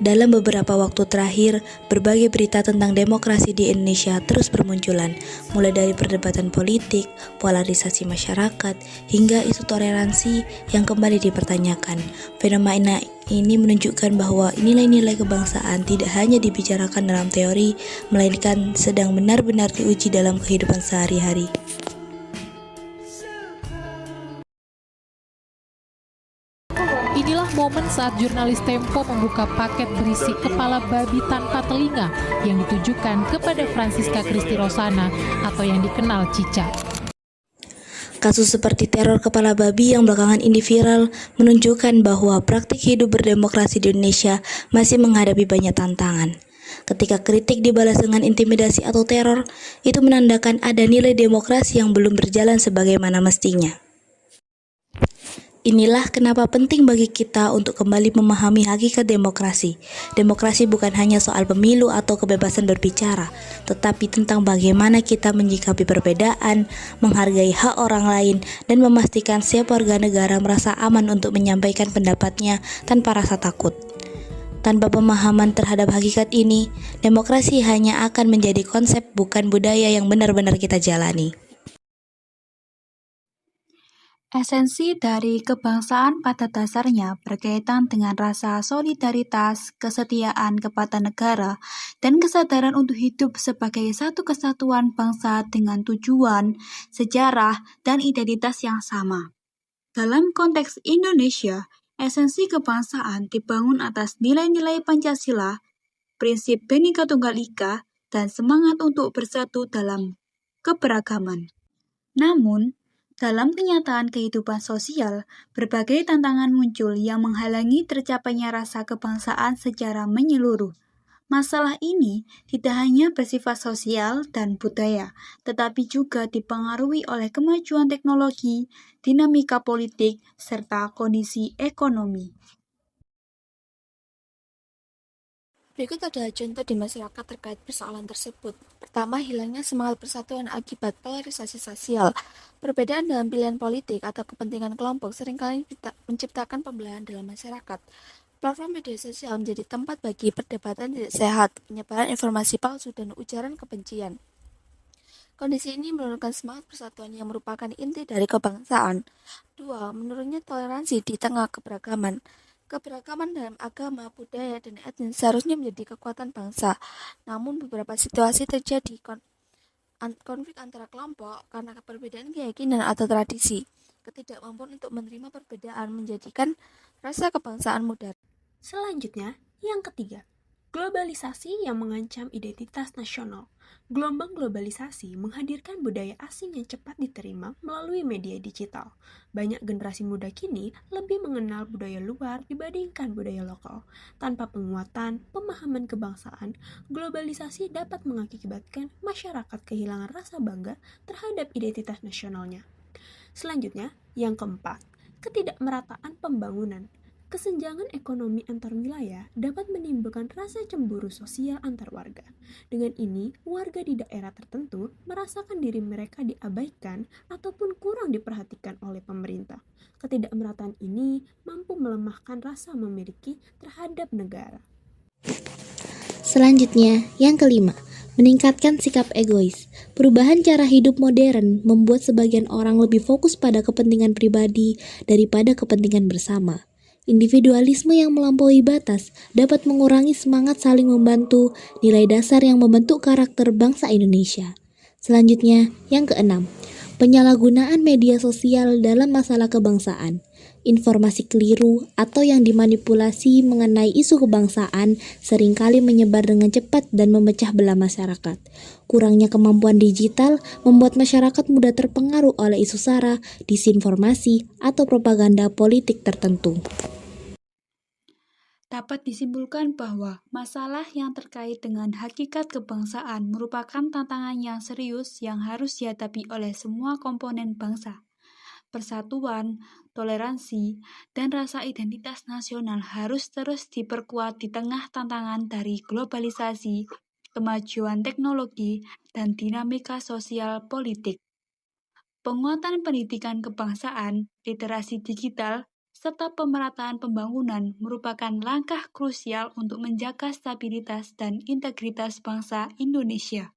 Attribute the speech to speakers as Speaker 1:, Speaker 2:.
Speaker 1: Dalam beberapa waktu terakhir, berbagai berita tentang demokrasi di Indonesia terus bermunculan, mulai dari perdebatan politik, polarisasi masyarakat, hingga isu toleransi yang kembali dipertanyakan. Fenomena ini menunjukkan bahwa nilai-nilai kebangsaan tidak hanya dibicarakan dalam teori, melainkan sedang benar-benar diuji dalam kehidupan sehari-hari.
Speaker 2: Inilah momen saat jurnalis Tempo membuka paket berisi kepala babi tanpa telinga yang ditujukan kepada Francisca Christy Rosana atau yang dikenal Cica.
Speaker 1: Kasus seperti teror kepala babi yang belakangan ini viral menunjukkan bahwa praktik hidup berdemokrasi di Indonesia masih menghadapi banyak tantangan. Ketika kritik dibalas dengan intimidasi atau teror, itu menandakan ada nilai demokrasi yang belum berjalan sebagaimana mestinya. Inilah kenapa penting bagi kita untuk kembali memahami hakikat demokrasi. Demokrasi bukan hanya soal pemilu atau kebebasan berbicara, tetapi tentang bagaimana kita menyikapi perbedaan, menghargai hak orang lain, dan memastikan setiap warga negara merasa aman untuk menyampaikan pendapatnya tanpa rasa takut. Tanpa pemahaman terhadap hakikat ini, demokrasi hanya akan menjadi konsep bukan budaya yang benar-benar kita jalani.
Speaker 3: Esensi dari kebangsaan pada dasarnya berkaitan dengan rasa solidaritas, kesetiaan kepada negara, dan kesadaran untuk hidup sebagai satu kesatuan bangsa dengan tujuan, sejarah, dan identitas yang sama. Dalam konteks Indonesia, esensi kebangsaan dibangun atas nilai-nilai Pancasila, prinsip Bhinneka Tunggal Ika, dan semangat untuk bersatu dalam keberagaman. Namun, dalam kenyataan kehidupan sosial, berbagai tantangan muncul yang menghalangi tercapainya rasa kebangsaan secara menyeluruh. Masalah ini tidak hanya bersifat sosial dan budaya, tetapi juga dipengaruhi oleh kemajuan teknologi, dinamika politik, serta kondisi ekonomi.
Speaker 4: Berikut adalah contoh di masyarakat terkait persoalan tersebut. Pertama, hilangnya semangat persatuan akibat polarisasi sosial. Perbedaan dalam pilihan politik atau kepentingan kelompok seringkali menciptakan pembelahan dalam masyarakat. Platform media sosial menjadi tempat bagi perdebatan tidak sehat, penyebaran informasi palsu, dan ujaran kebencian. Kondisi ini menurunkan semangat persatuan yang merupakan inti dari kebangsaan. 2. Menurunnya toleransi di tengah keberagaman. Keberagaman dalam agama, budaya, dan etnis seharusnya menjadi kekuatan bangsa. Namun beberapa situasi terjadi konflik antara kelompok karena perbedaan keyakinan atau tradisi. Ketidakmampuan untuk menerima perbedaan menjadikan rasa kebangsaan mudar.
Speaker 5: Selanjutnya, yang ketiga, globalisasi yang mengancam identitas nasional. Gelombang globalisasi menghadirkan budaya asing yang cepat diterima melalui media digital. Banyak generasi muda kini lebih mengenal budaya luar dibandingkan budaya lokal. Tanpa penguatan pemahaman kebangsaan, globalisasi dapat mengakibatkan masyarakat kehilangan rasa bangga terhadap identitas nasionalnya. Selanjutnya, yang keempat, ketidakmerataan pembangunan. Kesenjangan ekonomi antar wilayah dapat menimbulkan rasa cemburu sosial antar warga. Dengan ini, warga di daerah tertentu merasakan diri mereka diabaikan ataupun kurang diperhatikan oleh pemerintah. Ketidakmerataan ini mampu melemahkan rasa memiliki terhadap negara.
Speaker 6: Selanjutnya, yang kelima, meningkatkan sikap egois. Perubahan cara hidup modern membuat sebagian orang lebih fokus pada kepentingan pribadi daripada kepentingan bersama. Individualisme yang melampaui batas dapat mengurangi semangat saling membantu, nilai dasar yang membentuk karakter bangsa Indonesia. Selanjutnya, yang keenam, penyalahgunaan media sosial dalam masalah kebangsaan. Informasi keliru atau yang dimanipulasi mengenai isu kebangsaan seringkali menyebar dengan cepat dan memecah belah masyarakat. Kurangnya kemampuan digital membuat masyarakat mudah terpengaruh oleh isu sara, disinformasi, atau propaganda politik tertentu.
Speaker 3: Dapat disimpulkan bahwa masalah yang terkait dengan hakikat kebangsaan merupakan tantangan yang serius yang harus dihadapi oleh semua komponen bangsa. Persatuan, toleransi, dan rasa identitas nasional harus terus diperkuat di tengah tantangan dari globalisasi, kemajuan teknologi, dan dinamika sosial politik. Penguatan pendidikan kebangsaan, literasi digital, serta pemerataan pembangunan merupakan langkah krusial untuk menjaga stabilitas dan integritas bangsa Indonesia.